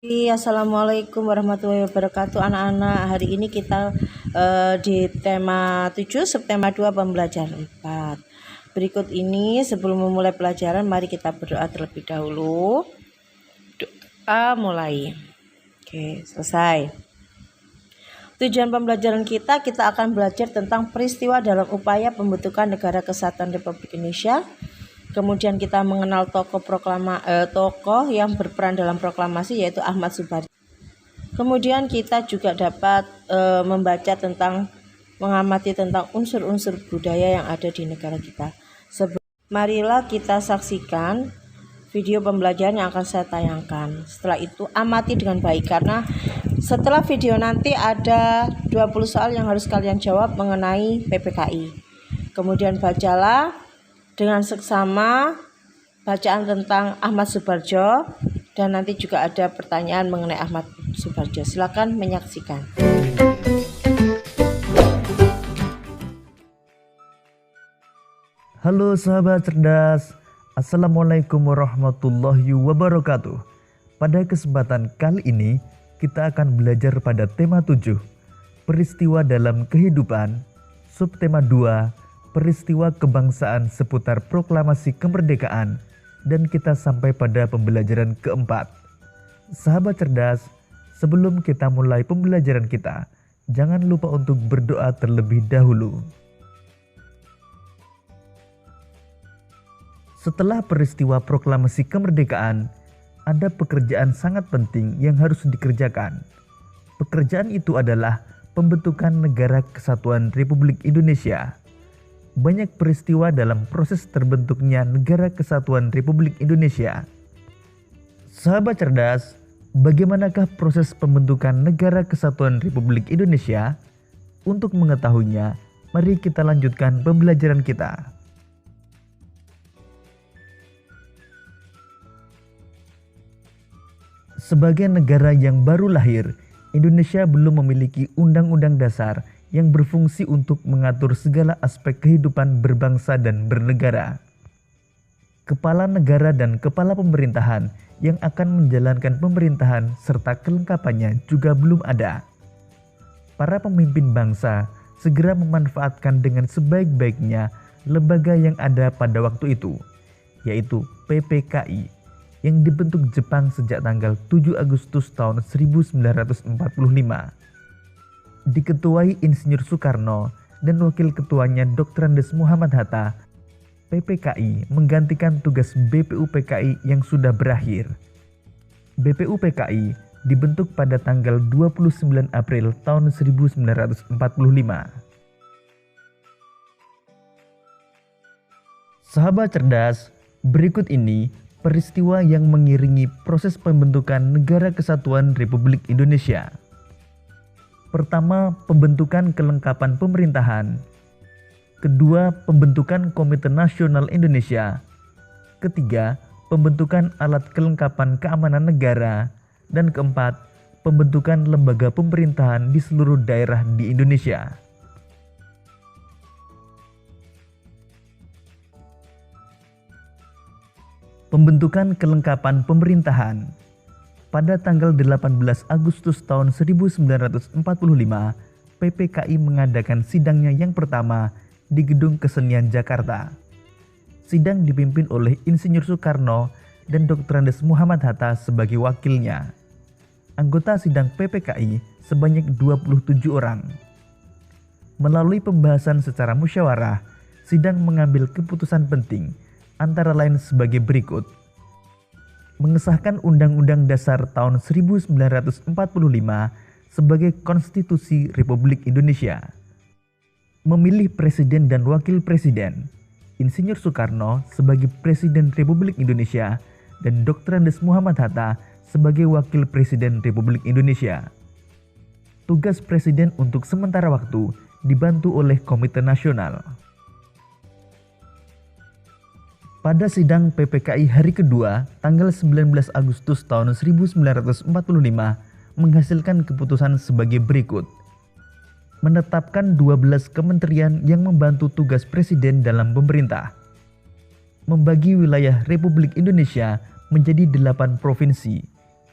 Assalamualaikum warahmatullahi wabarakatuh anak-anak. Hari ini kita di tema 7 subtema 2 pembelajaran 4. Berikut ini sebelum memulai pelajaran mari kita berdoa terlebih dahulu. Doa mulai. Oke, selesai. Tujuan pembelajaran kita akan belajar tentang peristiwa dalam upaya pembentukan Negara Kesatuan Republik Indonesia. Kemudian kita mengenal tokoh yang berperan dalam proklamasi yaitu Ahmad Subarjo. Kemudian kita juga dapat mengamati tentang unsur-unsur budaya yang ada di negara kita. Marilah kita saksikan video pembelajaran yang akan saya tayangkan. Setelah itu amati dengan baik karena setelah video nanti ada 20 soal yang harus kalian jawab mengenai PPKI. Kemudian bacalah dengan seksama bacaan tentang Ahmad Subarjo dan nanti juga ada pertanyaan mengenai Ahmad Subarjo. Silakan menyaksikan. Halo sahabat cerdas, Assalamualaikum warahmatullahi wabarakatuh. Pada kesempatan kali ini kita akan belajar pada tema 7, peristiwa dalam kehidupan, subtema 2, peristiwa kebangsaan seputar proklamasi kemerdekaan, dan kita sampai pada pembelajaran keempat. Sahabat cerdas, sebelum kita mulai pembelajaran kita, jangan lupa untuk berdoa terlebih dahulu. Setelah peristiwa proklamasi kemerdekaan, ada pekerjaan sangat penting yang harus dikerjakan. Pekerjaan itu adalah pembentukan Negara Kesatuan Republik Indonesia. Banyak peristiwa dalam proses terbentuknya Negara Kesatuan Republik Indonesia. Sahabat cerdas, bagaimanakah proses pembentukan Negara Kesatuan Republik Indonesia? Untuk mengetahuinya, mari kita lanjutkan pembelajaran kita. Sebagai negara yang baru lahir, Indonesia belum memiliki undang-undang dasar yang berfungsi untuk mengatur segala aspek kehidupan berbangsa dan bernegara. Kepala negara dan kepala pemerintahan yang akan menjalankan pemerintahan serta kelengkapannya juga belum ada. Para pemimpin bangsa segera memanfaatkan dengan sebaik-baiknya lembaga yang ada pada waktu itu, yaitu PPKI, yang dibentuk Jepang sejak tanggal 7 Agustus tahun 1945. Diketuai Insinyur Soekarno dan wakil ketuanya Dr. Andes Muhammad Hatta, PPKI menggantikan tugas BPUPKI yang sudah berakhir. BPUPKI dibentuk pada tanggal 29 April tahun 1945. Sahabat cerdas, berikut ini peristiwa yang mengiringi proses pembentukan Negara Kesatuan Republik Indonesia. Pertama, pembentukan kelengkapan pemerintahan. Kedua, pembentukan Komite Nasional Indonesia. Ketiga, pembentukan alat kelengkapan keamanan negara. Dan keempat, pembentukan lembaga pemerintahan di seluruh daerah di Indonesia. Pembentukan kelengkapan pemerintahan. Pada tanggal 18 Agustus tahun 1945, PPKI mengadakan sidangnya yang pertama di Gedung Kesenian Jakarta. Sidang dipimpin oleh Insinyur Soekarno dan Dr. Andes Muhammad Hatta sebagai wakilnya. Anggota sidang PPKI sebanyak 27 orang. Melalui pembahasan secara musyawarah, sidang mengambil keputusan penting antara lain sebagai berikut. Mengesahkan Undang-Undang Dasar tahun 1945 sebagai Konstitusi Republik Indonesia. Memilih Presiden dan Wakil Presiden, Insinyur Soekarno sebagai Presiden Republik Indonesia dan Dr. Andes Muhammad Hatta sebagai Wakil Presiden Republik Indonesia. Tugas Presiden untuk sementara waktu dibantu oleh Komite Nasional. Pada sidang PPKI hari kedua, tanggal 19 Agustus tahun 1945, menghasilkan keputusan sebagai berikut. Menetapkan 12 kementerian yang membantu tugas Presiden dalam pemerintah. Membagi wilayah Republik Indonesia menjadi 8 provinsi,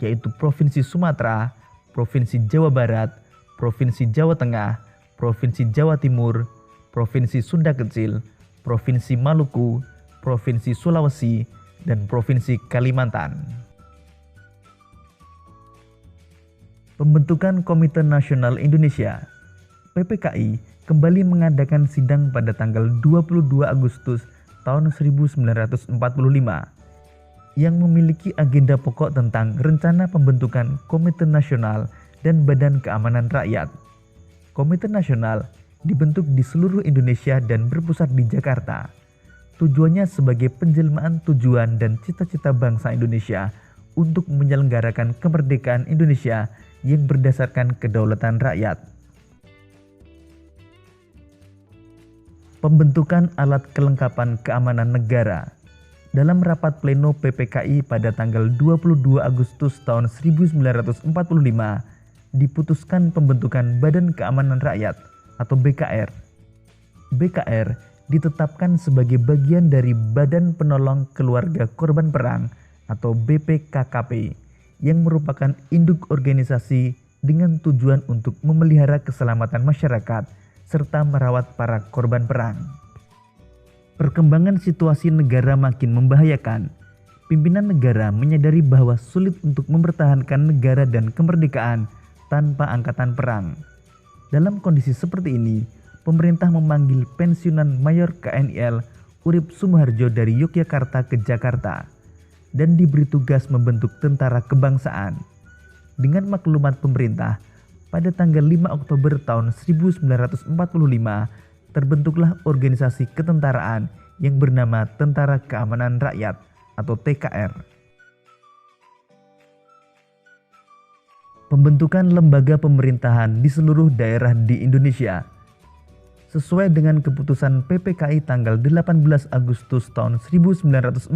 yaitu Provinsi Sumatera, Provinsi Jawa Barat, Provinsi Jawa Tengah, Provinsi Jawa Timur, Provinsi Sunda Kecil, Provinsi Maluku, Provinsi Sulawesi, dan Provinsi Kalimantan. Pembentukan Komite Nasional Indonesia (PPKI) kembali mengadakan sidang pada tanggal 22 Agustus tahun 1945 yang memiliki agenda pokok tentang rencana pembentukan Komite Nasional dan Badan Keamanan Rakyat. Komite Nasional dibentuk di seluruh Indonesia dan berpusat di Jakarta. Tujuannya sebagai penjelmaan tujuan dan cita-cita bangsa Indonesia untuk menyelenggarakan kemerdekaan Indonesia yang berdasarkan kedaulatan rakyat. Pembentukan alat kelengkapan keamanan negara. Dalam rapat pleno PPKI pada tanggal 22 Agustus tahun 1945, diputuskan pembentukan Badan Keamanan Rakyat atau BKR. BKR ditetapkan sebagai bagian dari Badan Penolong Keluarga Korban Perang atau BPKKP yang merupakan induk organisasi dengan tujuan untuk memelihara keselamatan masyarakat serta merawat para korban perang. Perkembangan situasi negara makin membahayakan. Pimpinan negara menyadari bahwa sulit untuk mempertahankan negara dan kemerdekaan tanpa angkatan perang. Dalam kondisi seperti ini, pemerintah memanggil pensiunan Mayor KNIL Urip Sumoharjo dari Yogyakarta ke Jakarta dan diberi tugas membentuk tentara kebangsaan. Dengan maklumat pemerintah, pada tanggal 5 Oktober tahun 1945 terbentuklah organisasi ketentaraan yang bernama Tentara Keamanan Rakyat atau TKR. Pembentukan lembaga pemerintahan di seluruh daerah di Indonesia. Sesuai dengan keputusan PPKI tanggal 18 Agustus tahun 1945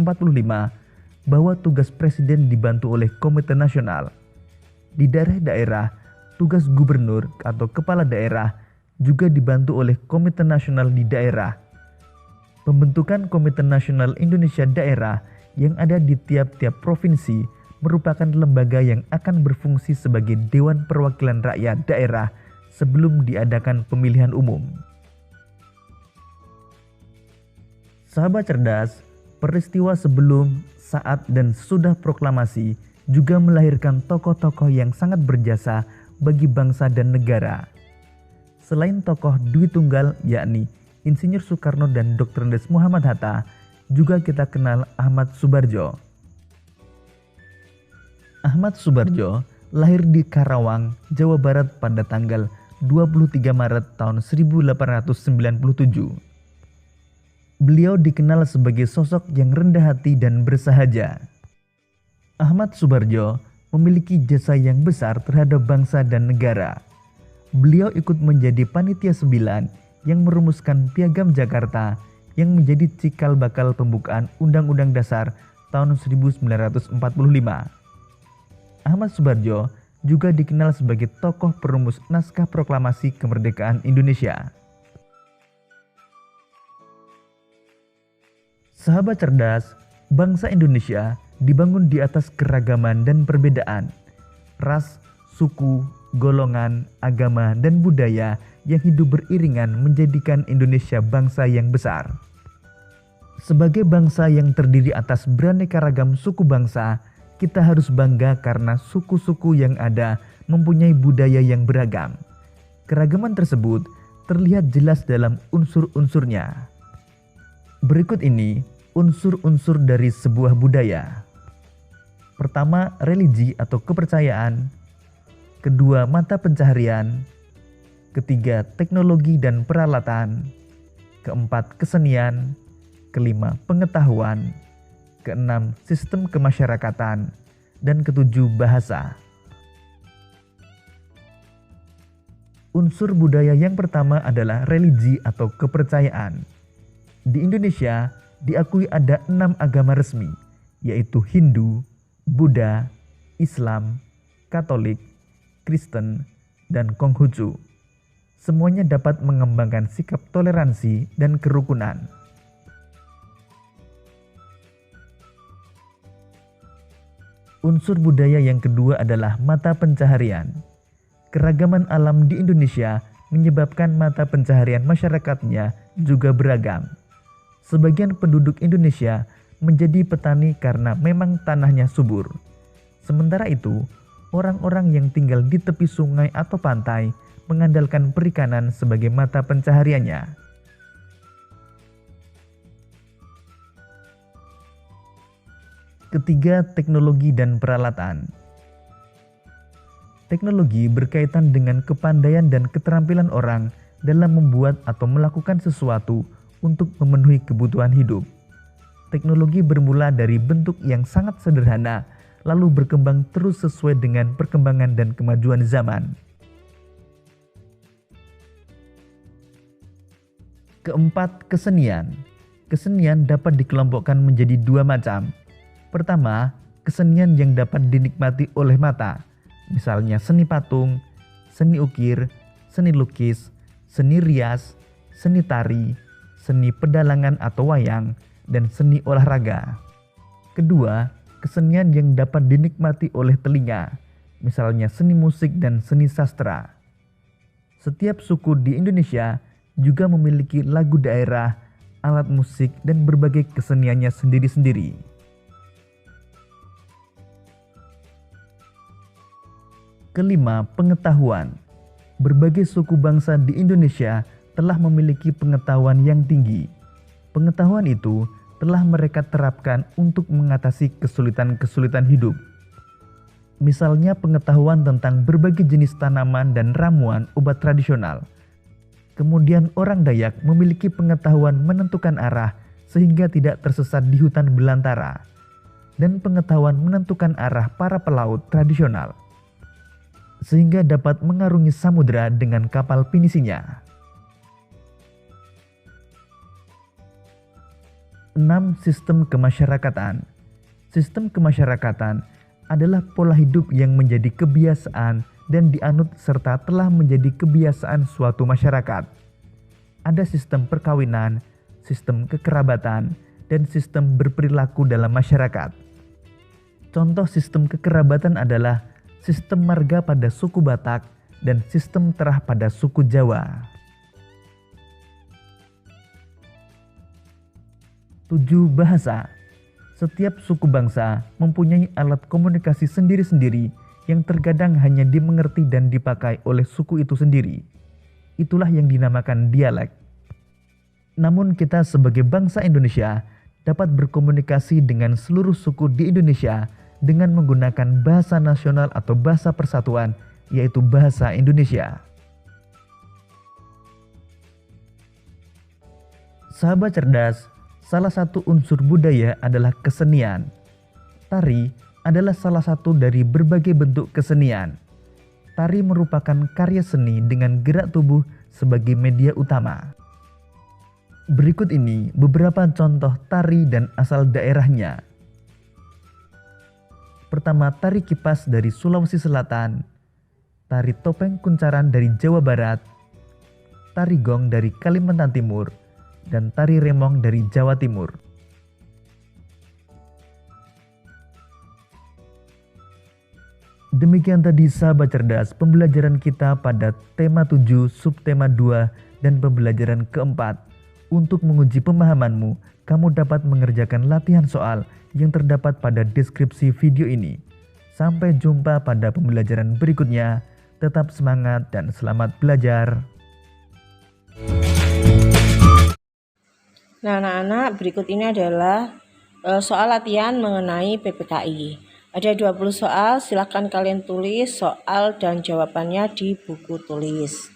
bahwa tugas presiden dibantu oleh Komite Nasional. Di daerah-daerah, tugas gubernur atau kepala daerah juga dibantu oleh Komite Nasional di daerah. Pembentukan Komite Nasional Indonesia Daerah yang ada di tiap-tiap provinsi merupakan lembaga yang akan berfungsi sebagai Dewan Perwakilan Rakyat Daerah sebelum diadakan pemilihan umum. Sahabat cerdas, peristiwa sebelum, saat, dan sesudah proklamasi juga melahirkan tokoh-tokoh yang sangat berjasa bagi bangsa dan negara. Selain tokoh Dwi Tunggal yakni Insinyur Soekarno dan Dr. Andes Muhammad Hatta, juga kita kenal Ahmad Soebardjo. Ahmad Soebardjo lahir di Karawang, Jawa Barat pada tanggal 23 Maret tahun 1897. Beliau dikenal sebagai sosok yang rendah hati dan bersahaja. Ahmad Soebardjo memiliki jasa yang besar terhadap bangsa dan negara. Beliau ikut menjadi panitia 9 yang merumuskan Piagam Jakarta yang menjadi cikal bakal pembukaan Undang-Undang Dasar tahun 1945. Ahmad Soebardjo juga dikenal sebagai tokoh perumus naskah proklamasi kemerdekaan Indonesia. Sahabat cerdas, bangsa Indonesia dibangun di atas keragaman dan perbedaan, ras, suku, golongan, agama, dan budaya yang hidup beriringan menjadikan Indonesia bangsa yang besar. Sebagai bangsa yang terdiri atas beraneka ragam suku bangsa, kita harus bangga karena suku-suku yang ada mempunyai budaya yang beragam. Keragaman tersebut terlihat jelas dalam unsur-unsurnya. Berikut ini unsur-unsur dari sebuah budaya. Pertama, religi atau kepercayaan. Kedua, mata pencaharian. Ketiga, teknologi dan peralatan. Keempat, kesenian. Kelima, pengetahuan. Keenam, sistem kemasyarakatan. Dan ketujuh, bahasa. Unsur budaya yang pertama adalah religi atau kepercayaan. Di Indonesia diakui ada 6 agama resmi, yaitu Hindu, Buddha, Islam, Katolik, Kristen, dan Konghucu. Semuanya dapat mengembangkan sikap toleransi dan kerukunan. Unsur budaya yang kedua adalah mata pencaharian. Keragaman alam di Indonesia menyebabkan mata pencaharian masyarakatnya juga beragam. Sebagian penduduk Indonesia menjadi petani karena memang tanahnya subur. Sementara itu, orang-orang yang tinggal di tepi sungai atau pantai mengandalkan perikanan sebagai mata pencahariannya. Ketiga, teknologi dan peralatan. Teknologi berkaitan dengan kepandaian dan keterampilan orang dalam membuat atau melakukan sesuatu untuk memenuhi kebutuhan hidup. Teknologi bermula dari bentuk yang sangat sederhana, lalu berkembang terus sesuai dengan perkembangan dan kemajuan zaman. Keempat, kesenian. Kesenian dapat dikelompokkan menjadi dua macam. Pertama, kesenian yang dapat dinikmati oleh mata, misalnya seni patung, seni ukir, seni lukis, seni rias, seni tari, seni pedalangan atau wayang, dan seni olahraga. Kedua, kesenian yang dapat dinikmati oleh telinga, misalnya seni musik dan seni sastra. Setiap suku di Indonesia juga memiliki lagu daerah, alat musik, dan berbagai keseniannya sendiri-sendiri. Kelima, pengetahuan. Berbagai suku bangsa di Indonesia telah memiliki pengetahuan yang tinggi. Pengetahuan itu telah mereka terapkan untuk mengatasi kesulitan-kesulitan hidup. Misalnya pengetahuan tentang berbagai jenis tanaman dan ramuan obat tradisional. Kemudian orang Dayak memiliki pengetahuan menentukan arah sehingga tidak tersesat di hutan belantara. Dan pengetahuan menentukan arah para pelaut tradisional, sehingga dapat mengarungi samudera dengan kapal pinisinya. 6. Sistem kemasyarakatan. Sistem kemasyarakatan adalah pola hidup yang menjadi kebiasaan dan dianut serta telah menjadi kebiasaan suatu masyarakat. Ada sistem perkawinan, sistem kekerabatan, dan sistem berperilaku dalam masyarakat. Contoh sistem kekerabatan adalah sistem marga pada suku Batak dan sistem terah pada suku Jawa. 7. Bahasa. Setiap suku bangsa mempunyai alat komunikasi sendiri-sendiri yang terkadang hanya dimengerti dan dipakai oleh suku itu sendiri. Itulah yang dinamakan dialek. Namun kita sebagai bangsa Indonesia dapat berkomunikasi dengan seluruh suku di Indonesia dengan menggunakan bahasa nasional atau bahasa persatuan, yaitu bahasa Indonesia. Sahabat cerdas, salah satu unsur budaya adalah kesenian. Tari adalah salah satu dari berbagai bentuk kesenian. Tari merupakan karya seni dengan gerak tubuh sebagai media utama. Berikut ini beberapa contoh tari dan asal daerahnya. Pertama, tari kipas dari Sulawesi Selatan, tari topeng kuncaran dari Jawa Barat, tari gong dari Kalimantan Timur, dan tari remong dari Jawa Timur. Demikian tadi sahabat cerdas pembelajaran kita pada tema 7, subtema 2, dan pembelajaran keempat. Untuk menguji pemahamanmu, kamu dapat mengerjakan latihan soal yang terdapat pada deskripsi video ini. Sampai jumpa pada pembelajaran berikutnya. Tetap semangat dan selamat belajar. Nah, anak-anak, berikut ini adalah soal latihan mengenai PPKI. Ada 20 soal, silakan kalian tulis soal dan jawabannya di buku tulis.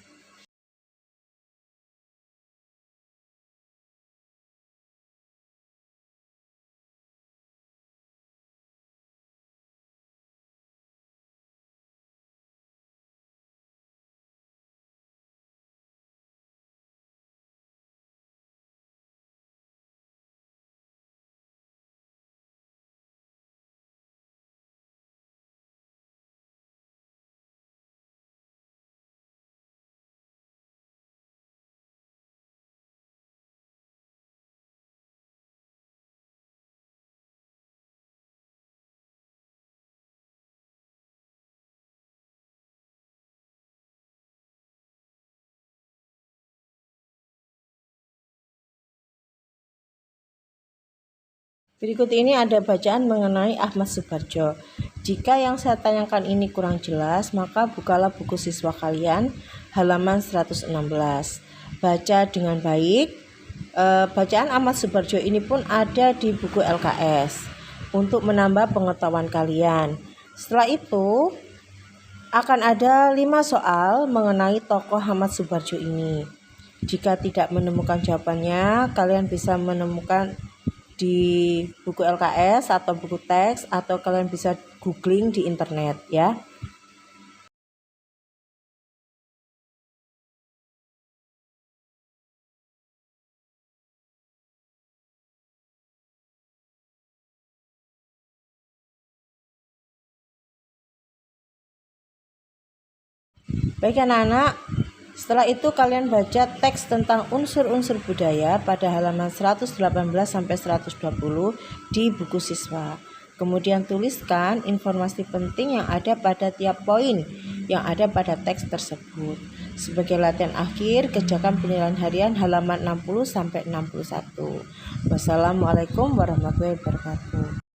Berikut ini ada bacaan mengenai Ahmad Subarjo. Jika yang saya tanyakan ini kurang jelas, maka bukalah buku siswa kalian halaman 116. Baca dengan baik. Bacaan Ahmad Subarjo ini pun ada di buku LKS untuk menambah pengetahuan kalian. Setelah itu akan ada 5 soal mengenai tokoh Ahmad Subarjo ini. Jika tidak menemukan jawabannya, kalian bisa menemukan di buku LKS atau buku teks, atau kalian bisa googling di internet ya. Baik anak-anak, setelah itu kalian baca teks tentang unsur-unsur budaya pada halaman 118 sampai 120 di buku siswa. Kemudian tuliskan informasi penting yang ada pada tiap poin yang ada pada teks tersebut. Sebagai latihan akhir, kerjakan penilaian harian halaman 60 sampai 61. Wassalamualaikum warahmatullahi wabarakatuh.